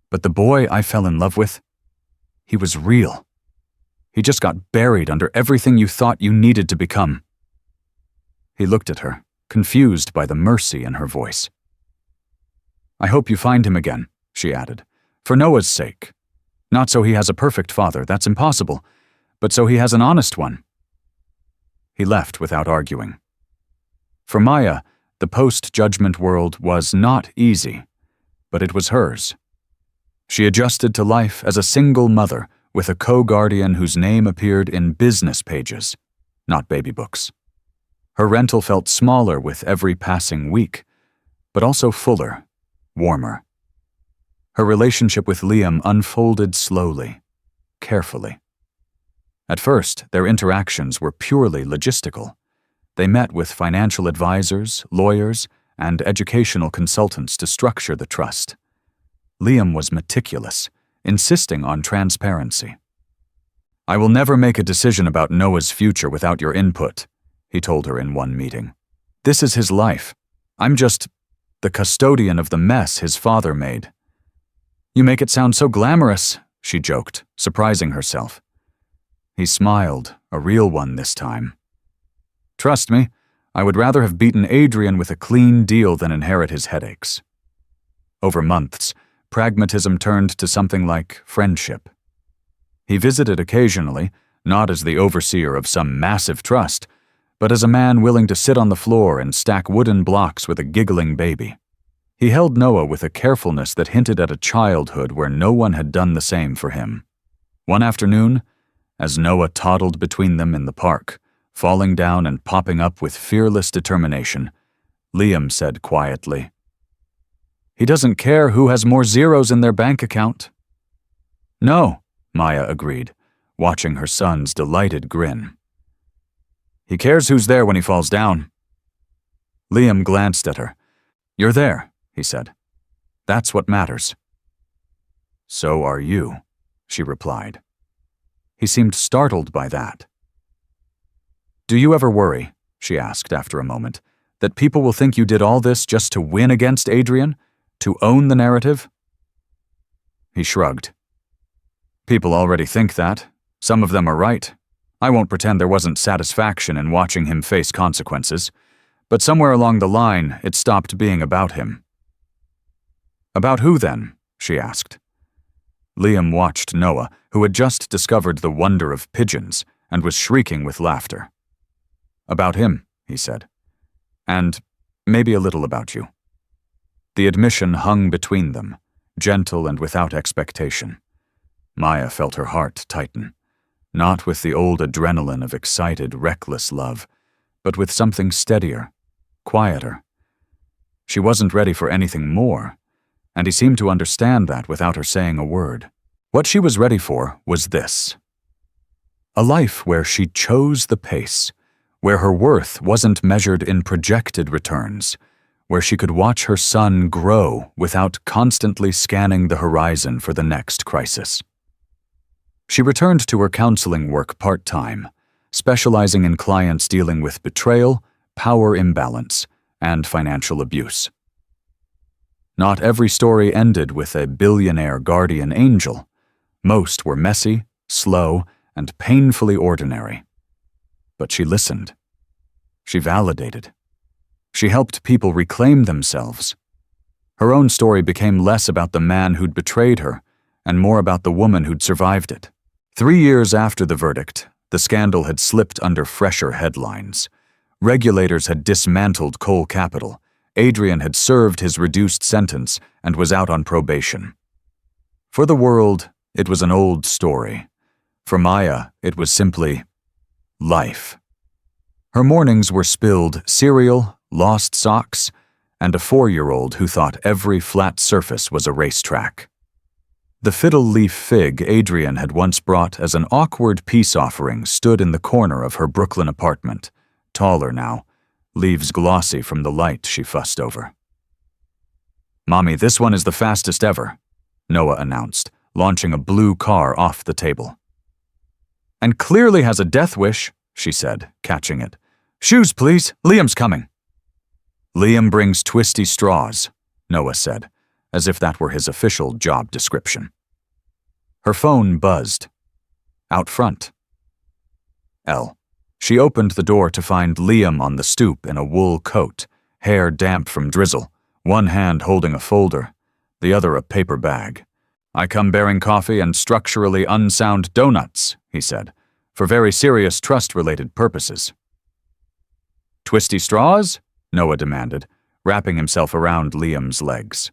[SPEAKER 1] But the boy I fell in love with, he was real. He just got buried under everything you thought you needed to become." He looked at her, confused by the mercy in her voice. "I hope you find him again," she added, "for Noah's sake. Not so he has a perfect father, that's impossible, but so he has an honest one." He left without arguing. For Maya, the post-judgment world was not easy, but it was hers. She adjusted to life as a single mother with a co-guardian whose name appeared in business pages, not baby books. Her rental felt smaller with every passing week, but also fuller, warmer. Her relationship with Liam unfolded slowly, carefully. At first, their interactions were purely logistical. They met with financial advisors, lawyers, and educational consultants to structure the trust. Liam was meticulous, insisting on transparency. "I will never make a decision about Noah's future without your input," he told her in one meeting. "This is his life. I'm just the custodian of the mess his father made." "You make it sound so glamorous," she joked, surprising herself. He smiled, a real one this time. "Trust me, I would rather have beaten Adrian with a clean deal than inherit his headaches." Over months, pragmatism turned to something like friendship. He visited occasionally, not as the overseer of some massive trust, but as a man willing to sit on the floor and stack wooden blocks with a giggling baby. He held Noah with a carefulness that hinted at a childhood where no one had done the same for him. One afternoon, as Noah toddled between them in the park, falling down and popping up with fearless determination, Liam said quietly. He doesn't care who has more zeros in their bank account. No, Maya agreed, watching her son's delighted grin. He cares who's there when he falls down. Liam glanced at her. You're there, he said. That's what matters. So are you, she replied. He seemed startled by that. Do you ever worry, she asked after a moment, that people will think you did all this just to win against Adrian? To own the narrative? He shrugged. People already think that. Some of them are right. I won't pretend there wasn't satisfaction in watching him face consequences, but somewhere along the line, it stopped being about him. About who then? She asked. Liam watched Noah, who had just discovered the wonder of pigeons and was shrieking with laughter. About him, he said. And maybe a little about you. The admission hung between them, gentle and without expectation. Maya felt her heart tighten, not with the old adrenaline of excited, reckless love, but with something steadier, quieter. She wasn't ready for anything more, and he seemed to understand that without her saying a word. What she was ready for was this: a life where she chose the pace, where her worth wasn't measured in projected returns, where she could watch her son grow without constantly scanning the horizon for the next crisis. She returned to her counseling work part-time, specializing in clients dealing with betrayal, power imbalance, and financial abuse. Not every story ended with a billionaire guardian angel. Most were messy, slow, and painfully ordinary. But she listened. She validated. She helped people reclaim themselves. Her own story became less about the man who'd betrayed her and more about the woman who'd survived it. 3 years after the verdict, the scandal had slipped under fresher headlines. Regulators had dismantled Coal Capital. Adrian had served his reduced sentence and was out on probation. For the world, it was an old story. For Maya, it was simply life. Her mornings were spilled cereal, lost socks, and a 4-year-old who thought every flat surface was a racetrack. The fiddle-leaf fig Adrian had once brought as an awkward peace offering stood in the corner of her Brooklyn apartment, taller now, leaves glossy from the light she fussed over. "Mommy, this one is the fastest ever," Noah announced, launching a blue car off the table. "And clearly has a death wish," she said, catching it. "Shoes, please. Liam's coming." "Liam brings twisty straws," Noah said, as if that were his official job description. Her phone buzzed. Out front. L. She opened the door to find Liam on the stoop in a wool coat, hair damp from drizzle, one hand holding a folder, the other a paper bag. "I come bearing coffee and structurally unsound donuts," he said, "for very serious trust-related purposes." "Twisty straws?" Noah demanded, wrapping himself around Liam's legs.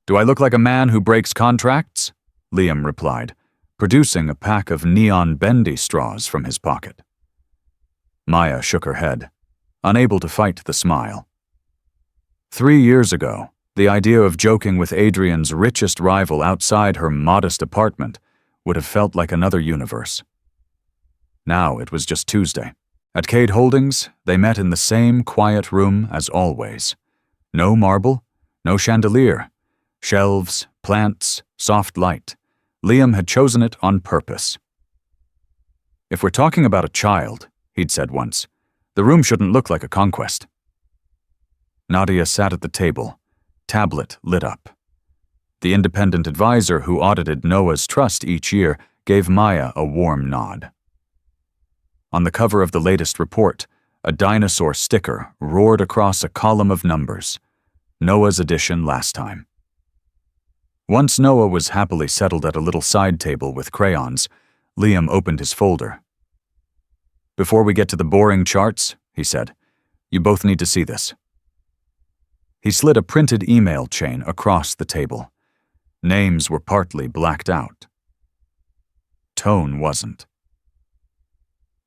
[SPEAKER 1] "Do I look like a man who breaks contracts?" Liam replied, producing a pack of neon bendy straws from his pocket. Maya shook her head, unable to fight the smile. 3 years ago, the idea of joking with Adrian's richest rival outside her modest apartment would have felt like another universe. Now it was just Tuesday. At Cade Holdings, they met in the same quiet room as always. No marble, no chandelier, shelves, plants, soft light. Liam had chosen it on purpose. "If we're talking about a child," he'd said once, "the room shouldn't look like a conquest." Nadia sat at the table, tablet lit up. The independent advisor who audited Noah's trust each year gave Maya a warm nod. On the cover of the latest report, a dinosaur sticker roared across a column of numbers. Noah's edition last time. Once Noah was happily settled at a little side table with crayons, Liam opened his folder. "Before we get to the boring charts," he said, "you both need to see this." He slid a printed email chain across the table. Names were partly blacked out. Tone wasn't.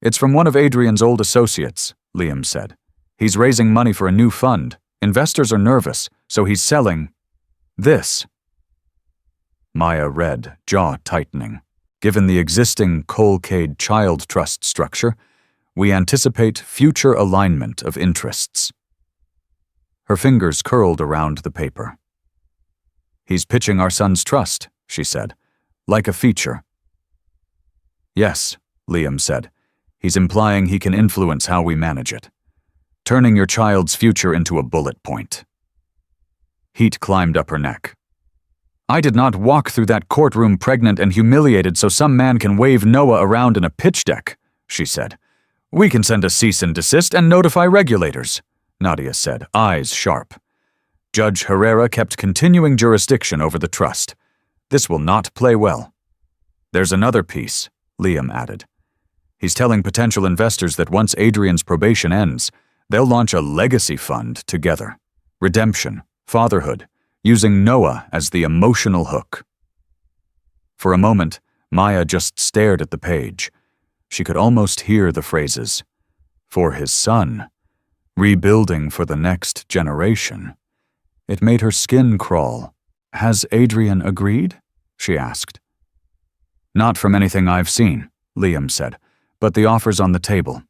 [SPEAKER 1] "It's from one of Adrian's old associates," Liam said. He's raising money for a new fund. Investors are nervous, so he's selling this. Maya read, jaw tightening. Given the existing Colcade child trust structure, we anticipate future alignment of interests. Her fingers curled around the paper. He's pitching our son's trust, she said, like a feature. Yes, Liam said. He's implying he can influence how we manage it. Turning your child's future into a bullet point. Heat climbed up her neck. I did not walk through that courtroom pregnant and humiliated so some man can wave Noah around in a pitch deck, she said. We can send a cease and desist and notify regulators, Nadia said, eyes sharp. Judge Herrera kept continuing jurisdiction over the trust. This will not play well. There's another piece, Liam added. He's telling potential investors that once Adrian's probation ends, they'll launch a legacy fund together. Redemption, fatherhood, using Noah as the emotional hook. For a moment, Maya just stared at the page. She could almost hear the phrases. For his son. Rebuilding for the next generation. It made her skin crawl. Has Adrian agreed? She asked. Not from anything I've seen, Liam said, but the offer's on the table.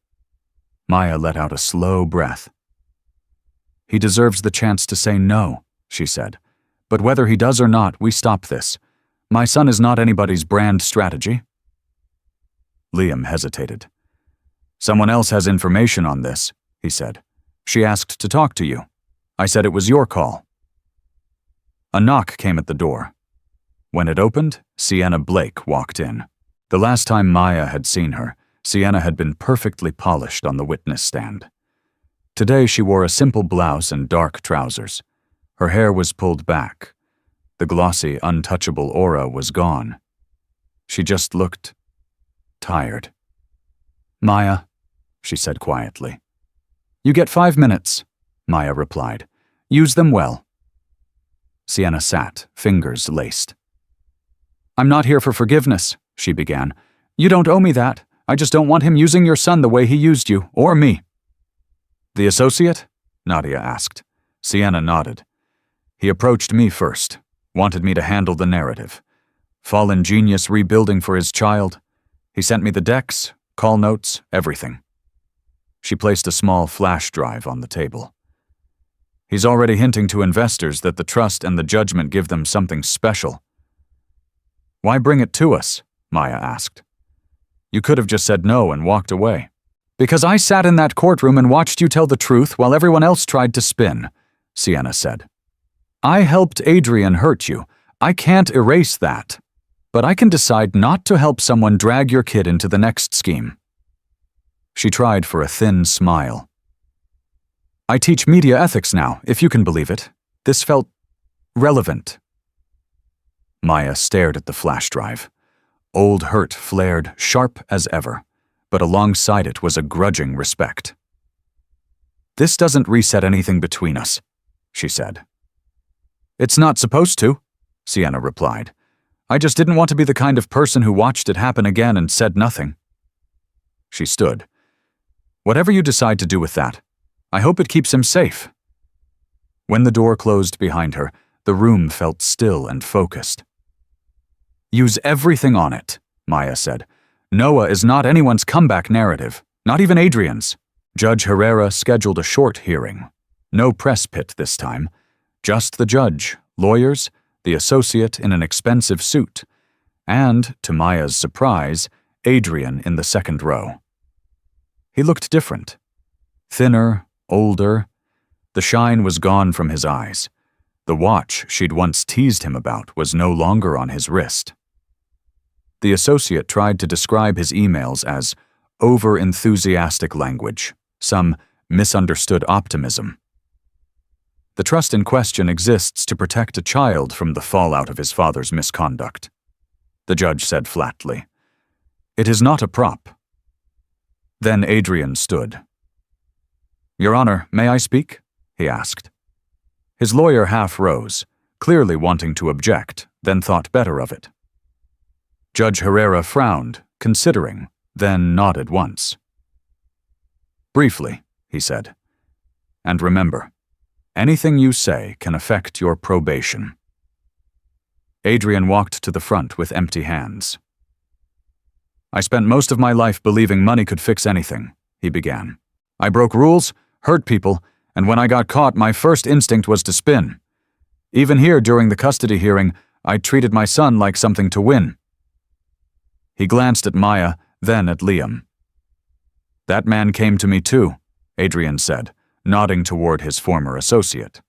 [SPEAKER 1] Maya let out a slow breath. He deserves the chance to say no, she said. But whether he does or not, we stop this. My son is not anybody's brand strategy. Liam hesitated. Someone else has information on this, he said. She asked to talk to you. I said it was your call. A knock came at the door. When it opened, Sienna Blake walked in. The last time Maya had seen her, Sienna had been perfectly polished on the witness stand. Today she wore a simple blouse and dark trousers. Her hair was pulled back. The glossy, untouchable aura was gone. She just looked tired. Maya, she said quietly. You get 5 minutes, Maya replied. Use them well. Sienna sat, fingers laced. I'm not here for forgiveness, she began. You don't owe me that. I just don't want him using your son the way he used you, or me. The associate? Nadia asked. Sienna nodded. He approached me first, wanted me to handle the narrative. Fallen genius rebuilding for his child. He sent me the decks, call notes, everything. She placed a small flash drive on the table. He's already hinting to investors that the trust and the judgment give them something special. Why bring it to us? Maya asked. You could have just said no and walked away. Because I sat in that courtroom and watched you tell the truth while everyone else tried to spin, Sienna said. I helped Adrian hurt you. I can't erase that. But I can decide not to help someone drag your kid into the next scheme. She tried for a thin smile. I teach media ethics now, if you can believe it. This felt relevant. Maya stared at the flash drive. Old hurt flared sharp as ever, but alongside it was a grudging respect. This doesn't reset anything between us, she said. It's not supposed to, Sienna replied. I just didn't want to be the kind of person who watched it happen again and said nothing. She stood. Whatever you decide to do with that, I hope it keeps him safe. When the door closed behind her, the room felt still and focused. Use everything on it, Maya said. Noah is not anyone's comeback narrative, not even Adrian's. Judge Herrera scheduled a short hearing. No press pit this time. Just the judge, lawyers, the associate in an expensive suit, and, to Maya's surprise, Adrian in the second row. He looked different. Thinner, older. The shine was gone from his eyes. The watch she'd once teased him about was no longer on his wrist. The associate tried to describe his emails as over-enthusiastic language, some misunderstood optimism. The trust in question exists to protect a child from the fallout of his father's misconduct. The judge said flatly. It is not a prop. Then Adrian stood. Your Honor, may I speak? He asked. His lawyer half rose, clearly wanting to object, then thought better of it. Judge Herrera frowned, considering, then nodded once. Briefly, he said, And remember, anything you say can affect your probation." Adrian walked to the front with empty hands. "I spent most of my life believing money could fix anything," he began. "I broke rules, hurt people, and when I got caught, my first instinct was to spin. Even here during the custody hearing, I treated my son like something to win." He glanced at Maya, then at Liam. "That man came to me too," Adrian said, nodding toward his former associate.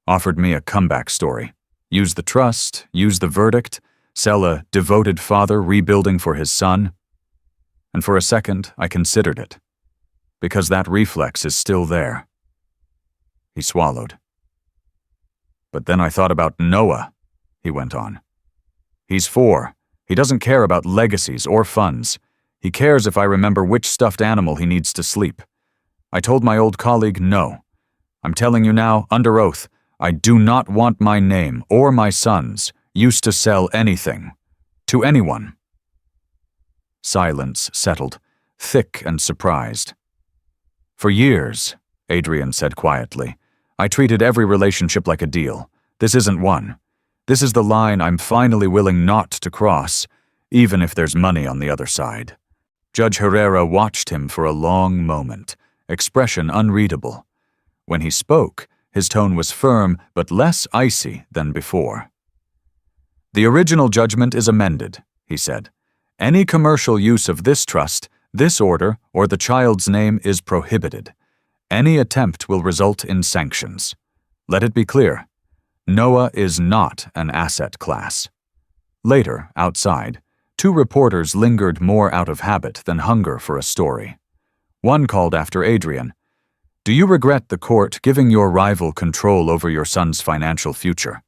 [SPEAKER 1] "Offered me a comeback story. Use the trust, use the verdict, sell a devoted father rebuilding for his son. And for a second, I considered it, because that reflex is still there." He swallowed. "But then I thought about Noah," he went on. "He's 4. He doesn't care about legacies or funds. He cares if I remember which stuffed animal he needs to sleep. I told my old colleague no. I'm telling you now, under oath, I do not want my name or my son's used to sell anything. To anyone." Silence settled, thick and surprised. "For years," Adrian said quietly, "I treated every relationship like a deal. This isn't one. This is the line I'm finally willing not to cross, even if there's money on the other side." Judge Herrera watched him for a long moment, expression unreadable. When he spoke, his tone was firm but less icy than before. "The original judgment is amended," he said. "Any commercial use of this trust, this order, or the child's name is prohibited. Any attempt will result in sanctions. Let it be clear, Noah is not an asset class." Later, outside, 2 reporters lingered more out of habit than hunger for a story. One called after Adrian. "Do you regret the court giving your rival control over your son's financial future?"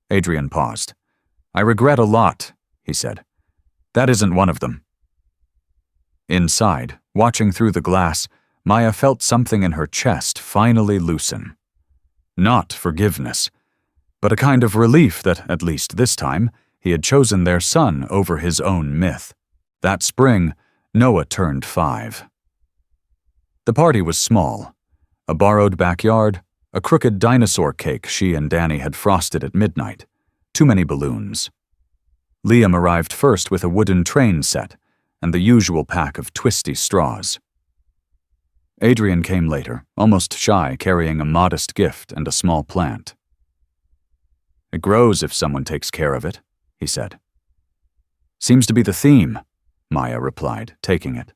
[SPEAKER 1] Adrian paused. "I regret a lot," he said. "That isn't one of them." Inside, watching through the glass, Maya felt something in her chest finally loosen. Not forgiveness, but a kind of relief that, at least this time, he had chosen their son over his own myth. That spring, Noah turned 5. The party was small. A borrowed backyard, a crooked dinosaur cake she and Danny had frosted at midnight, too many balloons. Liam arrived first with a wooden train set and the usual pack of twisty straws. Adrian came later, almost shy, carrying a modest gift and a small plant. "It grows if someone takes care of it," he said. "Seems to be the theme," Maya replied, taking it.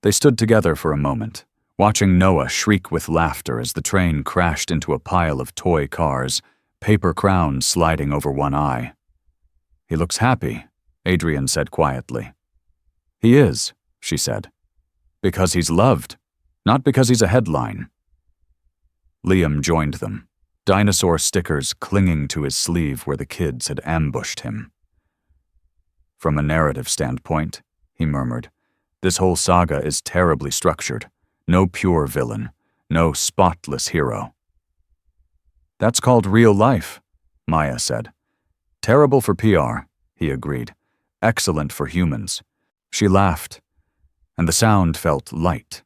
[SPEAKER 1] They stood together for a moment, watching Noah shriek with laughter as the train crashed into a pile of toy cars, paper crowns sliding over one eye. "He looks happy," Adrian said quietly. "He is," she said. "Because he's loved, not because he's a headline." Liam joined them, dinosaur stickers clinging to his sleeve where the kids had ambushed him. "From a narrative standpoint," he murmured, "this whole saga is terribly structured. No pure villain, no spotless hero." "That's called real life," Maya said. "Terrible for PR," he agreed. "Excellent for humans." She laughed, and the sound felt light.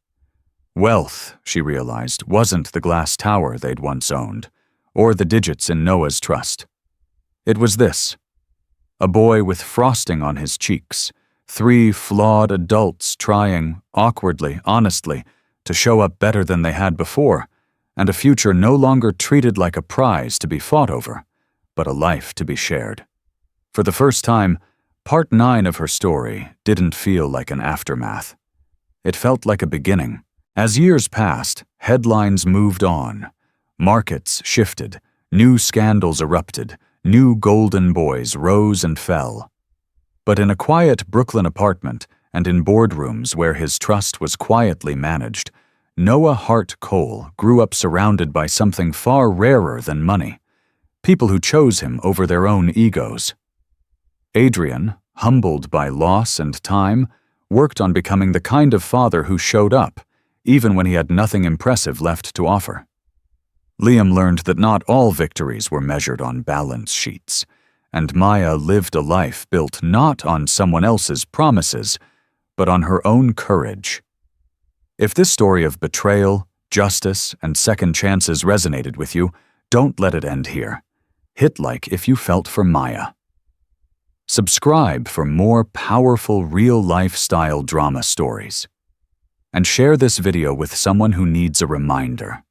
[SPEAKER 1] Wealth, she realized, wasn't the glass tower they'd once owned, or the digits in Noah's trust. It was this: a boy with frosting on his cheeks, 3 flawed adults trying, awkwardly, honestly, to show up better than they had before, and a future no longer treated like a prize to be fought over, but a life to be shared. For the first time, Part 9 of her story didn't feel like an aftermath. It felt like a beginning. As years passed, headlines moved on. Markets shifted, new scandals erupted, new golden boys rose and fell. But in a quiet Brooklyn apartment and in boardrooms where his trust was quietly managed, Noah Hart Cole grew up surrounded by something far rarer than money, people who chose him over their own egos. Adrian, humbled by loss and time, worked on becoming the kind of father who showed up, even when he had nothing impressive left to offer. Liam learned that not all victories were measured on balance sheets, and Maya lived a life built not on someone else's promises, but on her own courage. If this story of betrayal, justice, and second chances resonated with you, don't let it end here. Hit like if you felt for Maya. Subscribe for more powerful real-life style drama stories. And share this video with someone who needs a reminder.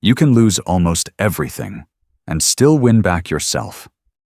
[SPEAKER 1] You can lose almost everything and still win back yourself.